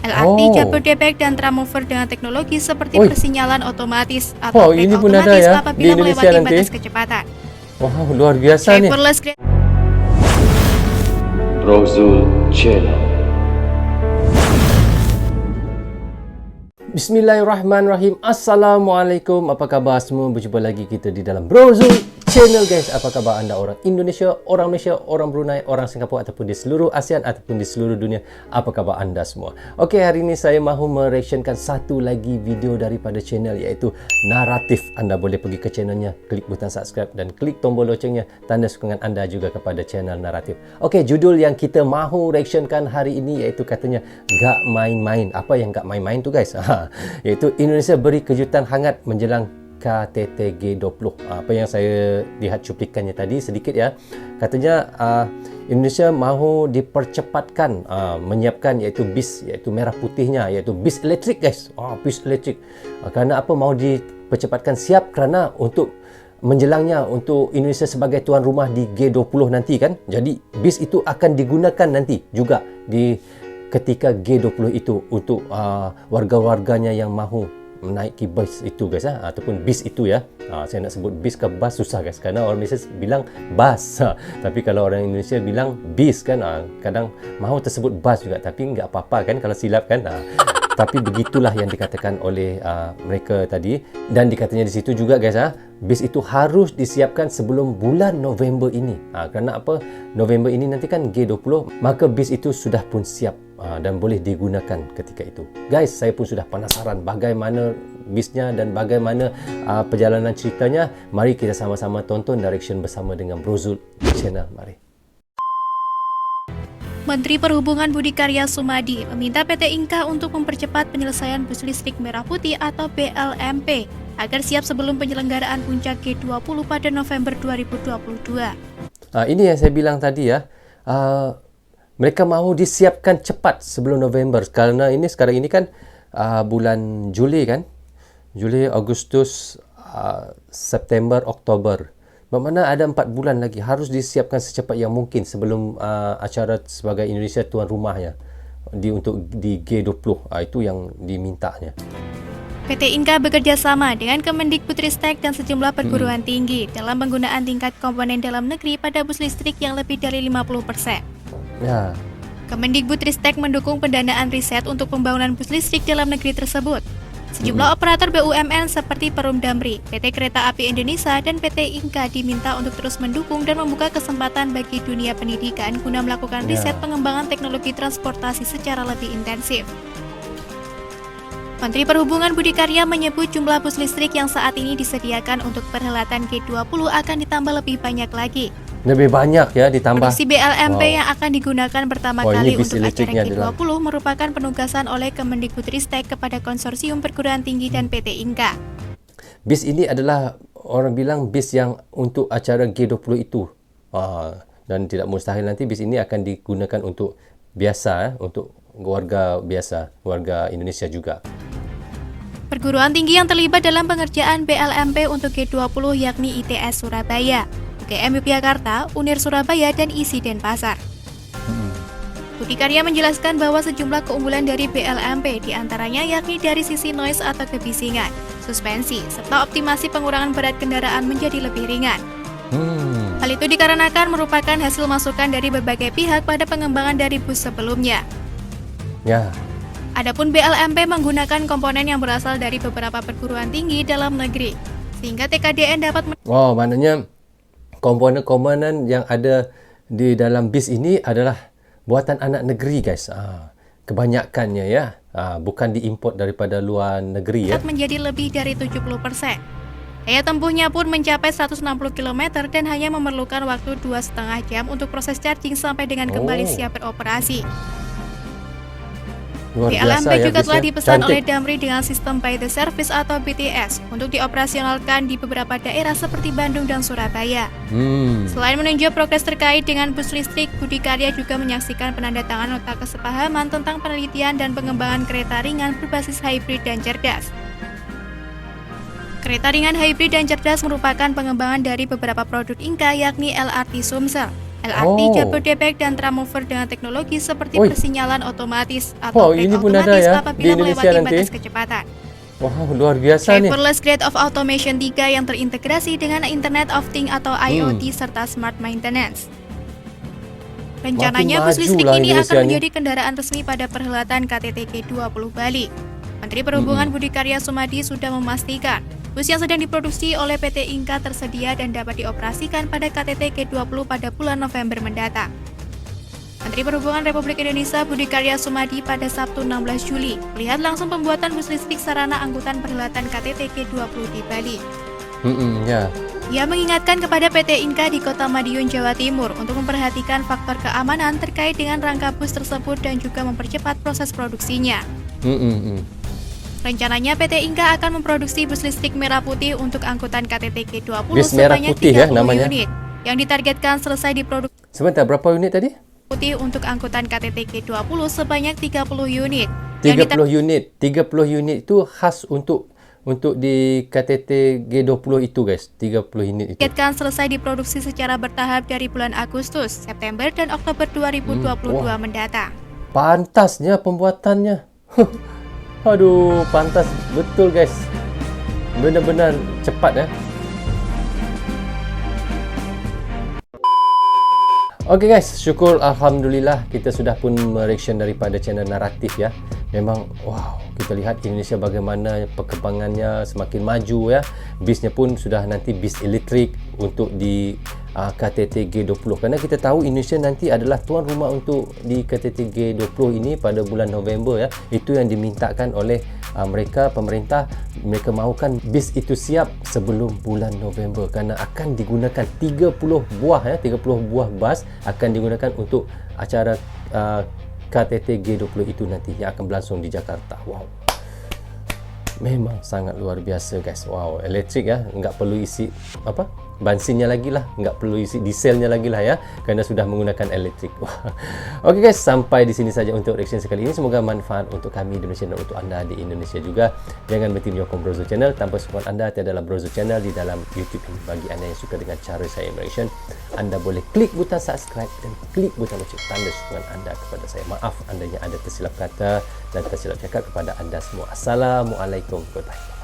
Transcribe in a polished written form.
LRT Oh. Jabodebek dan Tramover dengan teknologi seperti Oi. persinyalan otomatis atau ini brake pun ada otomatis ya di apabila Indonesia melewati nanti. batas kecepatan. Wow, luar biasa nih. Driverless Brozul Channel. Bismillahirrahmanirrahim. Assalamualaikum. Apa khabar semua? Berjumpa lagi kita di dalam Brozul Channel, guys. Apa khabar anda, orang Indonesia, orang Malaysia, orang Brunei, orang Singapura ataupun di seluruh ASEAN ataupun di seluruh dunia? Apa khabar anda semua? Okey, hari ini saya mahu mereactionkan satu lagi video daripada channel, iaitu Naratif. Anda boleh pergi ke channelnya, klik butang subscribe dan klik tombol loncengnya, tanda sokongan anda juga kepada channel Naratif. Okey, judul yang kita mahu reactionkan hari ini iaitu katanya gak main-main. Apa yang gak main-main tu, guys? Iaitu Indonesia beri kejutan hangat menjelang KTT G20. Apa yang saya lihat cuplikannya tadi sedikit ya. Katanya Indonesia mahu dipercepatkan menyiapkan iaitu bis, iaitu merah putihnya, iaitu bis elektrik, guys. Bis elektrik. Kerana apa mahu dipercepatkan siap kerana untuk menjelangnya untuk Indonesia sebagai tuan rumah di G20 nanti kan. Jadi bis itu akan digunakan nanti juga di ketika G20 itu untuk warga-warganya yang mahu menaiki bus itu, guys, ataupun bis itu ya. Saya nak sebut bis ke bus susah, guys, kerana orang Malaysia bilang bus, tapi kalau orang Indonesia bilang bis kan, kadang mahu tersebut bus juga, tapi nggak apa-apa kan kalau silap kan. Tapi begitulah yang dikatakan oleh mereka tadi, dan dikatanya di situ juga, guys, bis itu harus disiapkan sebelum bulan November ini. Kerana apa? November ini nanti kan G20, maka bis itu sudah pun siap dan boleh digunakan ketika itu. Guys, saya pun sudah penasaran bagaimana bisnya dan bagaimana perjalanan ceritanya. Mari kita sama-sama tonton direction bersama dengan Brozul Channel. Mari. Menteri Perhubungan Budi Karya Sumadi meminta PT Inka untuk mempercepat penyelesaian bus listrik merah putih atau BLMP agar siap sebelum penyelenggaraan puncak G20 pada November 2022. Ini yang saya bilang tadi ya. Mereka mahu disiapkan cepat sebelum November, kerana ini sekarang ini kan bulan Juli kan. Juli, Agustus, September, Oktober. Bermakna ada 4 bulan lagi, harus disiapkan secepat yang mungkin sebelum acara sebagai Indonesia tuan rumahnya untuk di G20. Itu yang dimintanya. PT Inka bekerjasama dengan Kemendikbudristek dan sejumlah perguruan tinggi dalam penggunaan tingkat komponen dalam negeri pada bus listrik yang lebih dari 50%. Ya. Kemendikbudristek mendukung pendanaan riset untuk pembangunan bus listrik dalam negeri tersebut. Sejumlah operator BUMN seperti Perum Damri, PT Kereta Api Indonesia, dan PT Inka diminta untuk terus mendukung dan membuka kesempatan bagi dunia pendidikan guna melakukan riset pengembangan teknologi transportasi secara lebih intensif. Menteri Perhubungan Budi Karya menyebut jumlah bus listrik yang saat ini disediakan untuk perhelatan G20 akan ditambah lebih banyak lagi. Lebih banyak ya ditambah. Produksi BLMP yang akan digunakan pertama kali untuk acara G20 merupakan penugasan oleh Kemendikbudristek kepada konsorsium perguruan tinggi dan PT Inka. Bis ini adalah orang bilang bis yang untuk acara G20 itu. Dan tidak mustahil nanti bis ini akan digunakan untuk biasa, untuk warga biasa, warga Indonesia juga. Perguruan tinggi yang terlibat dalam pengerjaan BLMP untuk G20 yakni ITS Surabaya, UGM Yogyakarta, Unir Surabaya, dan ISI Denpasar. Budi Karya menjelaskan bahwa sejumlah keunggulan dari BLMP diantaranya yakni dari sisi noise atau kebisingan, suspensi, serta optimasi pengurangan berat kendaraan menjadi lebih ringan. Hal itu dikarenakan merupakan hasil masukan dari berbagai pihak pada pengembangan dari bus sebelumnya. Ya. Adapun BLMP menggunakan komponen yang berasal dari beberapa perguruan tinggi dalam negeri, sehingga TKDN dapat maknanya komponen-komponen yang ada di dalam bis ini adalah buatan anak negeri, guys. Kebanyakannya ya, bukan diimport daripada luar negeri ya. Menjadi lebih dari 70%. Daya tempuhnya pun mencapai 160 km dan hanya memerlukan waktu 2,5 jam untuk proses charging sampai dengan kembali siap beroperasi. BLMP juga telah dipesan oleh Damri dengan sistem by the service atau BTS untuk dioperasionalkan di beberapa daerah seperti Bandung dan Surabaya. Selain meninjau progres terkait dengan bus listrik, Budi Karya juga menyaksikan penandatanganan nota kesepahaman tentang penelitian dan pengembangan kereta ringan berbasis hybrid dan cerdas. Kereta ringan hybrid dan cerdas merupakan pengembangan dari beberapa produk Inka yakni LRT Sumsel, LRT Jabodebek dan Tramover dengan teknologi seperti persinyalan otomatis atau brake ini pun ada otomatis ya, di apabila Indonesia melewati nanti. batas kecepatan. Wow, luar biasa nih. Driverless Grade of Automation 3 yang terintegrasi dengan Internet of Things atau IoT serta Smart Maintenance. Rencananya bus listrik ini akan menjadi kendaraan resmi pada perhelatan KTT G20 Bali. Menteri Perhubungan Budi Karya Sumadi sudah memastikan bus yang sedang diproduksi oleh PT Inka tersedia dan dapat dioperasikan pada KTT G20 pada bulan November mendatang. Menteri Perhubungan Republik Indonesia Budi Karya Sumadi pada Sabtu 16 Juli melihat langsung pembuatan bus listrik sarana angkutan perhelatan KTT G20 di Bali. Ia mengingatkan kepada PT Inka di Kota Madiun, Jawa Timur untuk memperhatikan faktor keamanan terkait dengan rangka bus tersebut dan juga mempercepat proses produksinya. Rencananya PT Inka akan memproduksi bus listrik merah putih untuk angkutan KTT G20 sebanyak 30 unit yang ditargetkan selesai diproduksi. Sebentar, berapa unit tadi? Putih untuk angkutan KTT G20 sebanyak 30 unit. 30 unit. 30 unit itu khas untuk di KTT G20 itu, guys. 30 unit itu. Ditargetkan selesai diproduksi secara bertahap dari bulan Agustus, September dan Oktober 2022 mendatang. Pantasnya pembuatannya. Aduh, pantas betul, guys. Benar-benar cepat ya. Oke guys, syukur alhamdulillah kita sudah pun mereaction daripada channel naratif ya. Memang wow, kita lihat Indonesia bagaimana perkembangannya semakin maju ya. Bisnya pun sudah nanti bis elektrik untuk di KTT G20 kerana kita tahu Indonesia nanti adalah tuan rumah untuk di KTT G20 ini pada bulan November ya. Itu yang dimintakan oleh mereka, pemerintah. Mereka mahukan bis itu siap sebelum bulan November kerana akan digunakan 30 buah ya, 30 buah bas akan digunakan untuk acara KTT G20 itu nanti yang akan berlangsung di Jakarta. Wow, memang sangat luar biasa guys. Wow, elektrik ya, nggak perlu isi bensinnya lagi lah, nggak perlu isi dieselnya lagi lah ya, kerana sudah menggunakan elektrik. Oke guys, sampai di sini saja untuk reaction sekali ini. Semoga manfaat untuk kami di Indonesia dan untuk anda di Indonesia juga. Jangan berhenti menyokong Brozo Channel. Tanpa sokongan anda tiadalah Brozo Channel di dalam YouTube ini. Bagi anda yang suka dengan cara saya reaction, anda boleh klik butang subscribe dan klik butang lonceng tanda sokongan anda kepada saya. Maaf anda yang ada tersilap kata dan tersilap cakap kepada anda semua. Assalamualaikum. Goodbye.